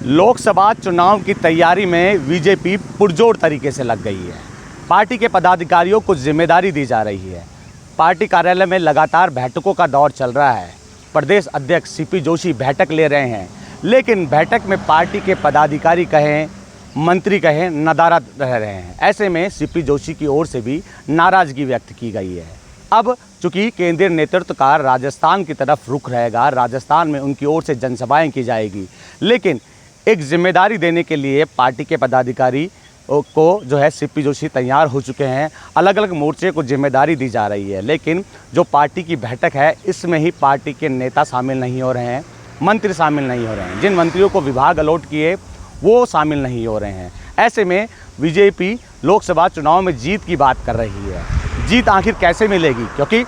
लोकसभा चुनाव की तैयारी में बीजेपी पुरजोर तरीके से लग गई है। पार्टी के पदाधिकारियों को जिम्मेदारी दी जा रही है। पार्टी कार्यालय में लगातार बैठकों का दौर चल रहा है। प्रदेश अध्यक्ष सीपी जोशी बैठक ले रहे हैं, लेकिन बैठक में पार्टी के पदाधिकारी कहें, मंत्री कहें, नदारद रह रहे हैं। ऐसे में सीपी जोशी की ओर से भी नाराज़गी व्यक्त की गई है। अब चूँकि केंद्रीय नेतृत्व का राजस्थान की तरफ रुख रहेगा, राजस्थान में उनकी ओर से जनसभाएं की जाएगी, लेकिन एक जिम्मेदारी देने के लिए पार्टी के पदाधिकारी को जो है सीपी जोशी तैयार हो चुके हैं। अलग अलग मोर्चे को जिम्मेदारी दी जा रही है, लेकिन जो पार्टी की बैठक है इसमें ही पार्टी के नेता शामिल नहीं हो रहे हैं, मंत्री शामिल नहीं हो रहे हैं। जिन मंत्रियों को विभाग अलॉट किए वो शामिल नहीं हो रहे हैं। ऐसे में बीजेपी लोकसभा चुनाव में जीत की बात कर रही है। जीत आखिर कैसे मिलेगी, क्योंकि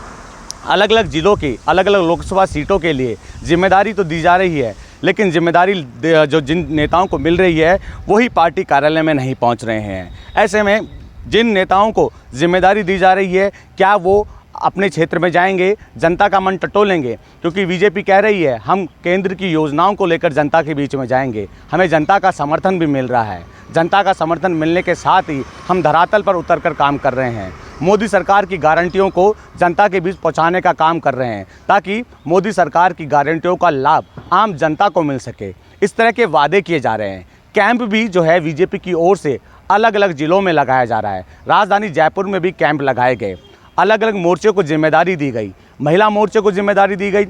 अलग अलग ज़िलों की अलग अलग लोकसभा सीटों के लिए जिम्मेदारी तो दी जा रही है, लेकिन जिम्मेदारी जो जिन नेताओं को मिल रही है वही पार्टी कार्यालय में नहीं पहुंच रहे हैं। ऐसे में जिन नेताओं को जिम्मेदारी दी जा रही है, क्या वो अपने क्षेत्र में जाएंगे, जनता का मन टटोलेंगे? क्योंकि बीजेपी कह रही है हम केंद्र की योजनाओं को लेकर जनता के बीच में जाएंगे, हमें जनता का समर्थन भी मिल रहा है। जनता का समर्थन मिलने के साथ ही हम धरातल पर उतरकर काम कर रहे हैं। मोदी सरकार की गारंटियों को जनता के बीच पहुंचाने का काम कर रहे हैं, ताकि मोदी सरकार की गारंटियों का लाभ आम जनता को मिल सके। इस तरह के वादे किए जा रहे हैं। कैंप भी जो है बीजेपी की ओर से अलग अलग ज़िलों में लगाया जा रहा है। राजधानी जयपुर में भी कैंप लगाए गए। अलग अलग मोर्चे को जिम्मेदारी दी गई। महिला मोर्चे को जिम्मेदारी दी गई,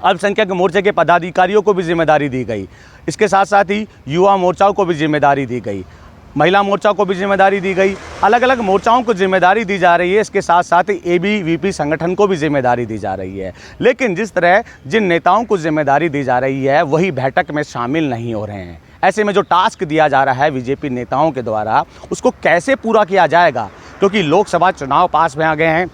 अल्पसंख्यक मोर्चे के पदाधिकारियों को भी जिम्मेदारी दी गई। इसके साथ साथ ही युवा मोर्चाओं को भी जिम्मेदारी दी गई, महिला मोर्चा को भी जिम्मेदारी दी गई। अलग अलग मोर्चाओं को जिम्मेदारी दी जा रही है। इसके साथ साथ ही एबीवीपी संगठन को भी जिम्मेदारी दी जा रही है। लेकिन जिस तरह जिन नेताओं को जिम्मेदारी दी जा रही है वही बैठक में शामिल नहीं हो रहे हैं। ऐसे में जो टास्क दिया जा रहा है बीजेपी नेताओं के द्वारा, उसको कैसे पूरा किया जाएगा? क्योंकि लोकसभा चुनाव पास में आ गए हैं।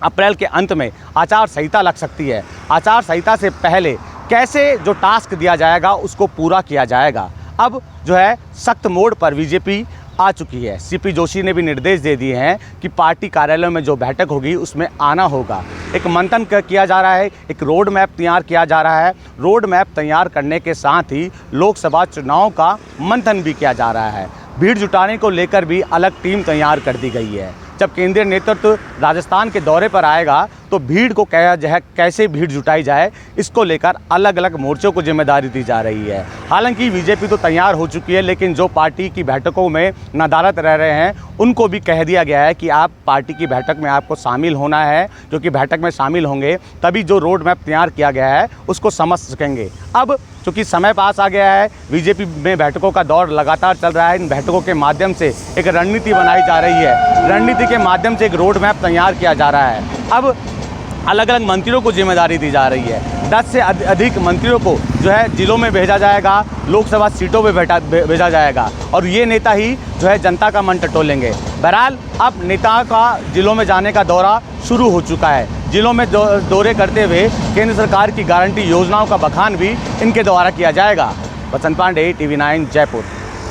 अप्रैल के अंत में आचार संहिता लग सकती है। आचार संहिता से पहले कैसे जो टास्क दिया जाएगा उसको पूरा किया जाएगा? अब जो है सख्त मोड पर बीजेपी आ चुकी है। सीपी जोशी ने भी निर्देश दे दिए हैं कि पार्टी कार्यालय में जो बैठक होगी उसमें आना होगा। एक मंथन किया जा रहा है, एक रोड मैप तैयार किया जा रहा है। रोड मैप तैयार करने के साथ ही लोकसभा चुनाव का मंथन भी किया जा रहा है। भीड़ जुटाने को लेकर भी अलग टीम तैयार कर दी गई है। जब केंद्रीय नेतृत्व राजस्थान के दौरे पर आएगा तो भीड़ को कैसे भीड़ जुटाई जाए, इसको लेकर अलग अलग मोर्चों को जिम्मेदारी दी जा रही है। हालांकि बीजेपी तो तैयार हो चुकी है, लेकिन जो पार्टी की बैठकों में नदारद रह रहे हैं उनको भी कह दिया गया है कि आप पार्टी की बैठक में आपको शामिल होना है, क्योंकि बैठक में शामिल होंगे तभी जो रोड मैप तैयार किया गया है उसको समझ सकेंगे। अब चूँकि समय पास आ गया है, बीजेपी में बैठकों का दौर लगातार चल रहा है। इन बैठकों के माध्यम से एक रणनीति बनाई जा रही है। रणनीति के माध्यम से एक रोड मैप तैयार किया जा रहा है। अब अलग अलग मंत्रियों को जिम्मेदारी दी जा रही है। 10 से अधिक मंत्रियों को जो है जिलों में भेजा जाएगा, लोकसभा सीटों पे भेजा जाएगा, और ये नेता ही जो है जनता का मन टटोलेंगे। बहरहाल अब नेता का जिलों में जाने का दौरा शुरू हो चुका है। जिलों में दौरे करते हुए केंद्र सरकार की गारंटी योजनाओं का बखान भी इनके द्वारा किया जाएगा। वसंत पांडे, TV9 जयपुर।